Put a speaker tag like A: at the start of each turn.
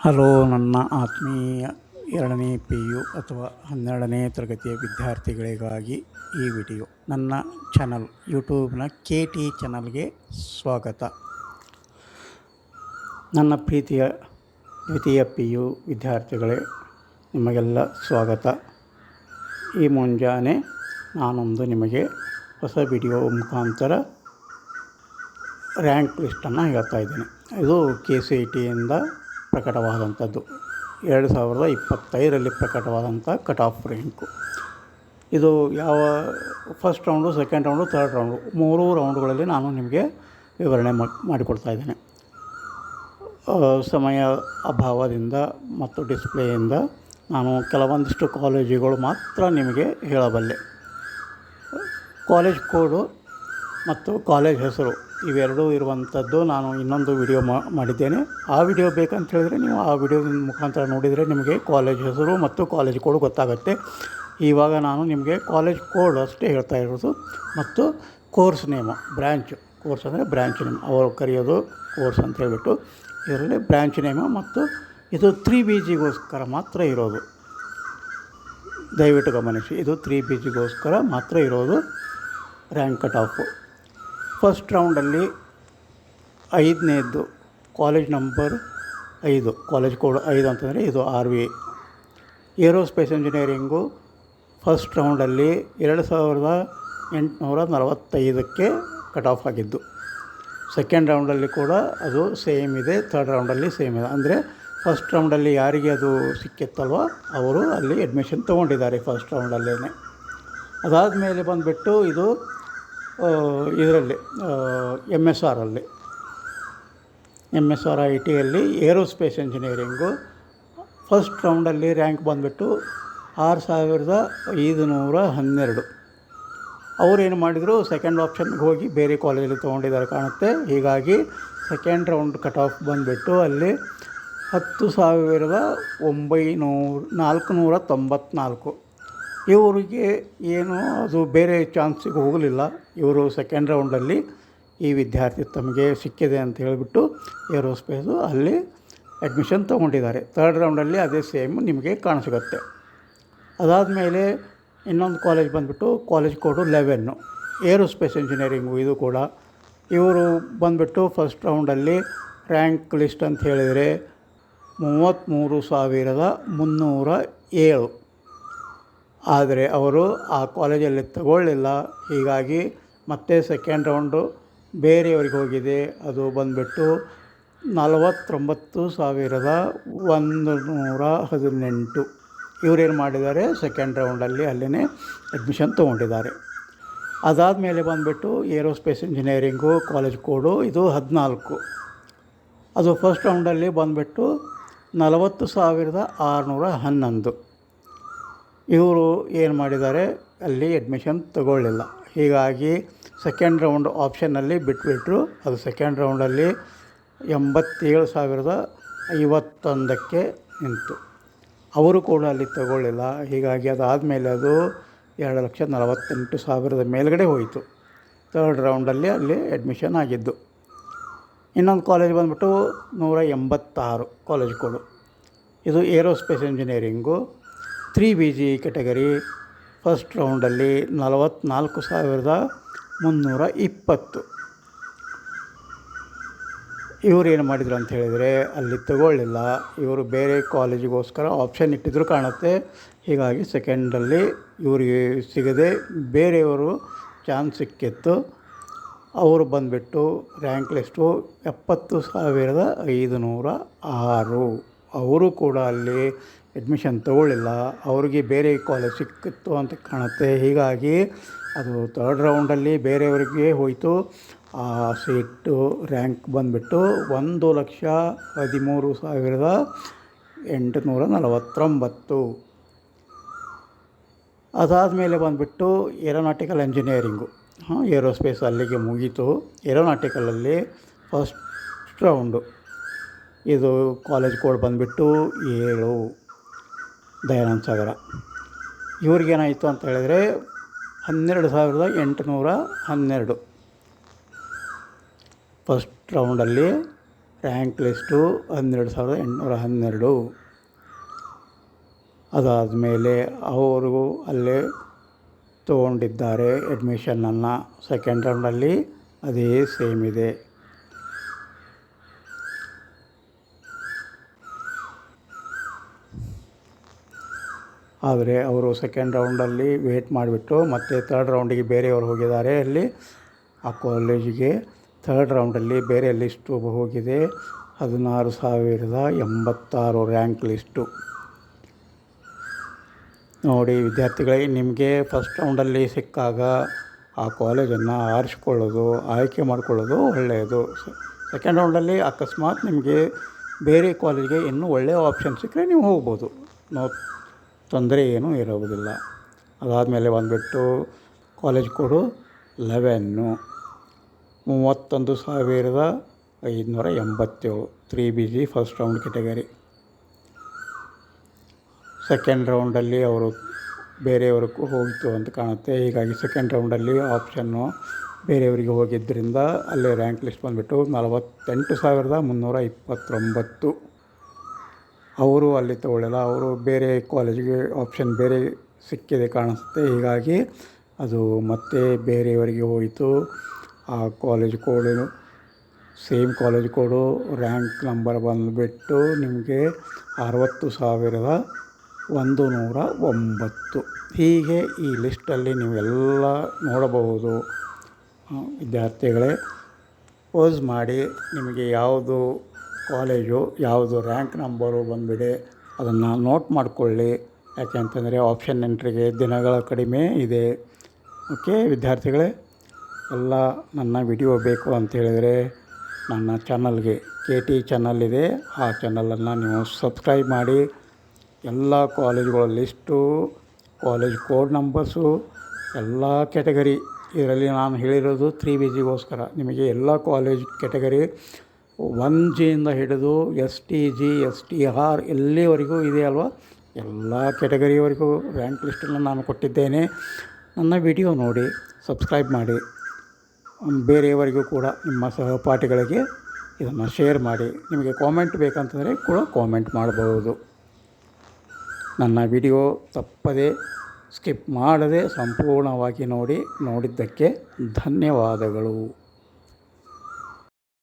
A: Hello ನನ್ನ ಆತ್ಮೀಯ 2ನೇ PU ಅಥವಾ 12ನೇ ತರಗತಿಯ ವಿದ್ಯಾರ್ಥಿಗಳಿಗಾಗಿ ಈ ವಿಡಿಯೋ. ನನ್ನ ಚಾನಲ್ ಯೂಟ್ಯೂಬ್ನ KT ಚಾನಲ್ಗೆ ಸ್ವಾಗತ. ನನ್ನ ಪ್ರೀತಿಯ ದ್ವಿತೀಯ PU ವಿದ್ಯಾರ್ಥಿಗಳೇ, ನಿಮಗೆಲ್ಲ ಸ್ವಾಗತ. ಈ ಮುಂಜಾನೆ ನಾನೊಂದು ನಿಮಗೆ ಹೊಸ ವಿಡಿಯೋ ಮುಖಾಂತರ ರ್ಯಾಂಕ್ ಲಿಸ್ಟನ್ನು ಹೇಳ್ತಾ ಇದ್ದೀನಿ. ಇದು KCETಯಿಂದ ಪ್ರಕಟವಾದಂಥದ್ದು. 2025ರಲ್ಲಿ ಪ್ರಕಟವಾದಂಥ ಕಟ್ ಆಫ್ ರ್ಯಾಂಕು. ಇದು ಯಾವ first round, second round, third round, 3 ರೌಂಡುಗಳಲ್ಲಿ ನಾನು ನಿಮಗೆ ವಿವರಣೆ ಮಾಡಿಕೊಡ್ತಾ ಇದ್ದೇನೆ. ಸಮಯ ಅಭಾವದಿಂದ ಮತ್ತು ಡಿಸ್ಪ್ಲೇಯಿಂದ ನಾನು ಕೆಲವೊಂದಿಷ್ಟು ಕಾಲೇಜುಗಳು ಮಾತ್ರ ನಿಮಗೆ ಹೇಳಬಲ್ಲೆ. ಕಾಲೇಜ್ ಕೋಡು ಮತ್ತು ಕಾಲೇಜ್ ಹೆಸರು ಇವೆರಡೂ ಇರುವಂಥದ್ದು ನಾನು ಇನ್ನೊಂದು ವಿಡಿಯೋ ಮಾಡಿದ್ದೇನೆ. ಆ ವಿಡಿಯೋ ಬೇಕಂತ ಹೇಳಿದರೆ ನೀವು ಆ ವಿಡಿಯೋದ ಮುಖಾಂತರ ನೋಡಿದರೆ ನಿಮಗೆ ಕಾಲೇಜ್ ಹೆಸರು ಮತ್ತು ಕಾಲೇಜ್ ಕೋಡ್ ಗೊತ್ತಾಗುತ್ತೆ. ಇವಾಗ ನಾನು ನಿಮಗೆ ಕಾಲೇಜ್ ಕೋಡ್ ಅಷ್ಟೇ ಹೇಳ್ತಾ ಇರೋದು ಮತ್ತು ಕೋರ್ಸ್ ನೇಮ, ಬ್ರ್ಯಾಂಚ್. ಕೋರ್ಸ್ ಅಂದರೆ ಬ್ರ್ಯಾಂಚ್ ನೇಮ್, ಅವರು ಕರೆಯೋದು ಕೋರ್ಸ್ ಅಂತ ಹೇಳಿಬಿಟ್ಟು. ಇದರಲ್ಲಿ ಬ್ರ್ಯಾಂಚ್ ನೇಮ ಮತ್ತು ಇದು 3BGಗೋಸ್ಕರ ಮಾತ್ರ ಇರೋದು. ದಯವಿಟ್ಟು ಗಮನಿಸಿ, ಇದು 3BGಗೋಸ್ಕರ ಮಾತ್ರ ಇರೋದು ರ್ಯಾಂಕ್ ಕಟ್ ಆಫು. ಫಸ್ಟ್ ರೌಂಡಲ್ಲಿ 5ನೇದ್ದು ಕಾಲೇಜ್ ನಂಬರ್ 5, ಕಾಲೇಜ್ ಕೋಡ್ 5 ಅಂತಂದರೆ ಇದು RVA ಏರೋಸ್ಪೇಸ್ ಇಂಜಿನಿಯರಿಂಗು. ಫಸ್ಟ್ ರೌಂಡಲ್ಲಿ 2845ಕ್ಕೆ ಕಟ್ ಆಫ್ ಆಗಿದ್ದು. ಸೆಕೆಂಡ್ ರೌಂಡಲ್ಲಿ ಕೂಡ ಅದು ಸೇಮ್ ಇದೆ, ಥರ್ಡ್ ರೌಂಡಲ್ಲಿ ಸೇಮ್ ಇದೆ. ಅಂದರೆ ಫಸ್ಟ್ ರೌಂಡಲ್ಲಿ ಯಾರಿಗೆ ಅದು ಸಿಕ್ಕಿತ್ತಲ್ವ ಅವರು ಅಲ್ಲಿ ಅಡ್ಮಿಷನ್ ತೊಗೊಂಡಿದ್ದಾರೆ ಫಸ್ಟ್ ರೌಂಡಲ್ಲೇ. ಅದಾದಮೇಲೆ ಬಂದುಬಿಟ್ಟು ಇದು ಇದರಲ್ಲಿ MSR ITಯಲ್ಲಿ ಏರೋಸ್ಪೇಸ್ ಇಂಜಿನಿಯರಿಂಗು. ಫಸ್ಟ್ ರೌಂಡಲ್ಲಿ ರ್ಯಾಂಕ್ ಬಂದುಬಿಟ್ಟು 6512. ಅವರೇನು ಮಾಡಿದರು, ಸೆಕೆಂಡ್ ಆಪ್ಷನ್ಗೆ ಹೋಗಿ ಬೇರೆ ಕಾಲೇಜಲ್ಲಿ ತೊಗೊಂಡಿದ್ದಾರೆ ಕಾಣುತ್ತೆ. ಹೀಗಾಗಿ ಸೆಕೆಂಡ್ ರೌಂಡ್ ಕಟ್ ಆಫ್ ಬಂದುಬಿಟ್ಟು ಅಲ್ಲಿ 10,494. ಇವರಿಗೆ ಏನು ಅದು ಬೇರೆ ಚಾನ್ಸಿಗೆ ಹೋಗಲಿಲ್ಲ. ಇವರು ಸೆಕೆಂಡ್ ರೌಂಡಲ್ಲಿ ಈ ವಿದ್ಯಾರ್ಥಿ ತಮಗೆ ಸಿಕ್ಕಿದೆ ಅಂತ ಹೇಳಿಬಿಟ್ಟು ಏರೋಸ್ಪೇಸು ಅಲ್ಲಿ ಅಡ್ಮಿಷನ್ ತೊಗೊಂಡಿದ್ದಾರೆ. ಥರ್ಡ್ ರೌಂಡಲ್ಲಿ ಅದೇ ಸೇಮ್ ನಿಮಗೆ ಕಾಣಿಸುತ್ತೆ. ಅದಾದಮೇಲೆ ಇನ್ನೊಂದು ಕಾಲೇಜ್ ಬಂದುಬಿಟ್ಟು ಕಾಲೇಜ್ ಕೋಡು 11 ಏರೋಸ್ಪೇಸ್ ಇಂಜಿನಿಯರಿಂಗು. ಇದು ಕೂಡ ಇವರು ಬಂದುಬಿಟ್ಟು ಫಸ್ಟ್ ರೌಂಡಲ್ಲಿ ರ್ಯಾಂಕ್ ಲಿಸ್ಟ್ ಅಂತ ಹೇಳಿದರೆ 33,307. ಆದರೆ ಅವರು ಆ ಕಾಲೇಜಲ್ಲಿ ತಗೊಳ್ಳಿಲ್ಲ. ಹೀಗಾಗಿ ಮತ್ತೆ ಸೆಕೆಂಡ್ ರೌಂಡು ಬೇರೆಯವರಿಗೆ ಹೋಗಿದೆ. ಅದು ಬಂದುಬಿಟ್ಟು 49,118. ಇವರೇನು ಮಾಡಿದ್ದಾರೆ, ಸೆಕೆಂಡ್ ರೌಂಡಲ್ಲಿ ಅಲ್ಲೇ ಅಡ್ಮಿಷನ್ ತೊಗೊಂಡಿದ್ದಾರೆ. ಅದಾದಮೇಲೆ ಬಂದುಬಿಟ್ಟು ಏರೋಸ್ಪೇಸ್ ಇಂಜಿನಿಯರಿಂಗು ಕಾಲೇಜ್ ಕೋಡು ಇದು 14. ಅದು ಫಸ್ಟ್ ರೌಂಡಲ್ಲಿ ಬಂದುಬಿಟ್ಟು 40,611. ಇವರು ಏನು ಮಾಡಿದ್ದಾರೆ, ಅಲ್ಲಿ ಅಡ್ಮಿಷನ್ ತಗೊಳ್ಳಿಲ್ಲ. ಹೀಗಾಗಿ ಸೆಕೆಂಡ್ ರೌಂಡ್ ಆಪ್ಷನ್ನಲ್ಲಿ ಬಿಟ್ಬಿಟ್ರು. ಅದು ಸೆಕೆಂಡ್ ರೌಂಡಲ್ಲಿ 87,051ಕ್ಕೆ ನಿಂತು. ಅವರು ಕೂಡ ಅಲ್ಲಿ ತಗೊಳ್ಳಿಲ್ಲ. ಹೀಗಾಗಿ ಅದಾದಮೇಲೆ ಅದು 2,48,000 ಮೇಲ್ಗಡೆ ಹೋಯಿತು. ಥರ್ಡ್ ರೌಂಡಲ್ಲಿ ಅಲ್ಲಿ ಅಡ್ಮಿಷನ್ ಆಗಿದ್ದು. ಇನ್ನೊಂದು ಕಾಲೇಜ್ ಬಂದುಬಿಟ್ಟು 186 ಕಾಲೇಜ್ ಕೋಡು. ಇದು aerospace engineering 3BG category. First ರೌಂಡಲ್ಲಿ 44,320. ಇವರು ಏನು ಮಾಡಿದರು ಅಂತ ಹೇಳಿದರೆ ಅಲ್ಲಿ ತಗೊಳ್ಳಿಲ್ಲ. ಇವರು ಬೇರೆ ಕಾಲೇಜಿಗೋಸ್ಕರ ಆಪ್ಷನ್ ಇಟ್ಟಿದ್ರು ಕಾಣುತ್ತೆ. ಹೀಗಾಗಿ ಸೆಕೆಂಡಲ್ಲಿ ಇವರಿಗೆ ಸಿಗದೆ ಬೇರೆಯವರು ಚಾನ್ಸ್ ಸಿಕ್ಕಿತ್ತು. ಅವರು ಬಂದುಬಿಟ್ಟು ರ್ಯಾಂಕ್ ಲಿಸ್ಟು 70,506. ಅವರು ಕೂಡ ಅಲ್ಲಿ ಅಡ್ಮಿಷನ್ ತಗೊಳ್ಳಿಲ್ಲ. ಅವರಿಗೆ ಬೇರೆ ಕಾಲೇಜ್ ಸಿಕ್ಕಿತ್ತು ಅಂತ ಕಾಣುತ್ತೆ. ಹೀಗಾಗಿ ಅದು ಥರ್ಡ್ ರೌಂಡಲ್ಲಿ ಬೇರೆಯವರಿಗೆ ಹೋಯಿತು. ಆ ಸೀಟು ರ್ಯಾಂಕ್ ಬಂದುಬಿಟ್ಟು 1,13,849. ಅದಾದಮೇಲೆ ಬಂದುಬಿಟ್ಟು ಏರೋನಾಟಿಕಲ್ ಇಂಜಿನಿಯರಿಂಗು. ಏರೋಸ್ಪೇಸ್ ಅಲ್ಲಿಗೆ ಮುಗೀತು. ಏರೋನಾಟಿಕಲಲ್ಲಿ ಫಸ್ಟ್ ರೌಂಡು ಇದು ಕಾಲೇಜ್ ಕೋಡ್ ಬಂದುಬಿಟ್ಟು 7 ದಯಾನಂದ ಸಾಗರ. ಇವ್ರಿಗೇನಾಯಿತು ಅಂತ ಹೇಳಿದರೆ 12,812. ಫಸ್ಟ್ ರೌಂಡಲ್ಲಿ ರ್ಯಾಂಕ್ ಲಿಸ್ಟು 12,812. ಅದಾದಮೇಲೆ ಅವರು ಅಲ್ಲೇ ತೊಗೊಂಡಿದ್ದಾರೆ ಅಡ್ಮಿಷನನ್ನು. ಸೆಕೆಂಡ್ ರೌಂಡಲ್ಲಿ ಅದೇ ಸೇಮ್ ಇದೆ. ಆದರೆ ಅವರು ಸೆಕೆಂಡ್ ರೌಂಡಲ್ಲಿ ವೇಟ್ ಮಾಡಿಬಿಟ್ಟು ಮತ್ತೆ ತರ್ಡ್ ರೌಂಡಿಗೆ ಬೇರೆಯವರು ಹೋಗಿದ್ದಾರೆ. ಅಲ್ಲಿ ಆ ಕಾಲೇಜಿಗೆ ಥರ್ಡ್ ರೌಂಡಲ್ಲಿ ಬೇರೆ ಲಿಸ್ಟು ಹೋಗಿದೆ. 16,086 ರ್ಯಾಂಕ್ ಲಿಸ್ಟು. ನೋಡಿ ವಿದ್ಯಾರ್ಥಿಗಳಿಗೆ, ನಿಮಗೆ ಫಸ್ಟ್ ರೌಂಡಲ್ಲಿ ಸಿಕ್ಕಾಗ ಆ ಕಾಲೇಜನ್ನು ಆರಿಸ್ಕೊಳ್ಳೋದು, ಆಯ್ಕೆ ಮಾಡಿಕೊಳ್ಳೋದು ಒಳ್ಳೆಯದು. ಸೆಕೆಂಡ್ ರೌಂಡಲ್ಲಿ ಅಕಸ್ಮಾತ್ ನಿಮಗೆ ಬೇರೆ ಕಾಲೇಜಿಗೆ ಇನ್ನೂ ಒಳ್ಳೆಯ ಆಪ್ಷನ್ ಸಿಕ್ಕರೆ ನೀವು ಹೋಗ್ಬೋದು, ತೊಂದರೆ ಏನೂ ಇರುವುದಿಲ್ಲ. ಅದಾದಮೇಲೆ ಬಂದುಬಿಟ್ಟು college code 11, 31,587 3BG first round category. Second ರೌಂಡಲ್ಲಿ ಅವರು ಬೇರೆಯವ್ರಿಗೂ ಹೋಗಿತ್ತು ಅಂತ ಕಾಣುತ್ತೆ. ಹೀಗಾಗಿ ಸೆಕೆಂಡ್ ರೌಂಡಲ್ಲಿ ಆಪ್ಷನ್ನು ಬೇರೆಯವರಿಗೆ ಹೋಗಿದ್ದರಿಂದ ಅಲ್ಲಿ ರ್ಯಾಂಕ್ ಲಿಸ್ಟ್ ಬಂದುಬಿಟ್ಟು 48,329. ಅವರು ಅಲ್ಲಿ ತಗೊಳ್ಳಿಲ್ಲ, ಅವರು ಬೇರೆ ಕಾಲೇಜಿಗೆ ಆಪ್ಷನ್ ಬೇರೆ ಸಿಕ್ಕಿದೆ ಕಾಣಿಸುತ್ತೆ. ಹೀಗಾಗಿ ಅದು ಮತ್ತೆ ಬೇರೆಯವರಿಗೆ ಹೋಯಿತು. ಆ ಕಾಲೇಜ್ ಕೋಡು ಸೇಮ್ ಕಾಲೇಜ್ ಕೋಡು, ರ್ಯಾಂಕ್ ನಂಬರ್ ಬಂದುಬಿಟ್ಟು ನಿಮಗೆ 60,109. ಹೀಗೆ ಈ ಲಿಸ್ಟಲ್ಲಿ ನೀವೆಲ್ಲ ನೋಡಬಹುದು. ವಿದ್ಯಾರ್ಥಿಗಳೇ, ಪೋಸ್ ಮಾಡಿ ನಿಮಗೆ ಯಾವುದು ಕಾಲೇಜು, ಯಾವುದು ರ್ಯಾಂಕ್ ನಂಬರು ಬಂದುಬಿಡಿ, ಅದನ್ನು ನೋಟ್ ಮಾಡಿಕೊಳ್ಳಿ. ಯಾಕೆ ಅಂತಂದರೆ ಆಪ್ಷನ್ ಎಂಟ್ರಿಗೆ ದಿನಗಳ ಕಡಿಮೆ ಇದೆ. ಓಕೆ ವಿದ್ಯಾರ್ಥಿಗಳೇ, ಎಲ್ಲ ನನ್ನ ವಿಡಿಯೋ ಬೇಕು ಅಂತ ಹೇಳಿದರೆ ನನ್ನ ಚಾನಲ್ಗೆ KT ಚಾನಲ್ ಇದೆ, ಆ ಚಾನಲನ್ನು ನೀವು ಸಬ್ಸ್ಕ್ರೈಬ್ ಮಾಡಿ. ಎಲ್ಲ ಕಾಲೇಜುಗಳ ಲಿಸ್ಟು, ಕಾಲೇಜ್ ಕೋಡ್ ನಂಬರ್ಸು, ಎಲ್ಲ ಕ್ಯಾಟಗರಿ ಇದರಲ್ಲಿ ನಾನು ಹೇಳಿರೋದು 3BGಗೋಸ್ಕರ. ನಿಮಗೆ ಎಲ್ಲ ಕಾಲೇಜ್ ಕ್ಯಾಟಗರಿ 1Gಯಿಂದ ಹಿಡಿದು STG STR ಎಲ್ಲಿವರೆಗೂ ಇದೆ ಅಲ್ವಾ, ಎಲ್ಲ ಕ್ಯಾಟಗರಿವರೆಗೂ ರ್ಯಾಂಕ್ ಲಿಸ್ಟನ್ನು ನಾನು ಕೊಟ್ಟಿದ್ದೇನೆ. ನನ್ನ ವಿಡಿಯೋ ನೋಡಿ ಸಬ್ಸ್ಕ್ರೈಬ್ ಮಾಡಿ. ಬೇರೆಯವರಿಗೂ ಕೂಡ ನಿಮ್ಮ ಸಹಪಾಠಿಗಳಿಗೆ ಇದನ್ನು ಶೇರ್ ಮಾಡಿ. ನಿಮಗೆ ಕಾಮೆಂಟ್ ಬೇಕಂತಂದರೆ ಕೂಡ ಕಾಮೆಂಟ್ ಮಾಡಬಹುದು. ನನ್ನ ವಿಡಿಯೋ ತಪ್ಪದೆ ಸ್ಕಿಪ್ ಮಾಡದೆ ಸಂಪೂರ್ಣವಾಗಿ ನೋಡಿದ್ದಕ್ಕೆ ಧನ್ಯವಾದಗಳು.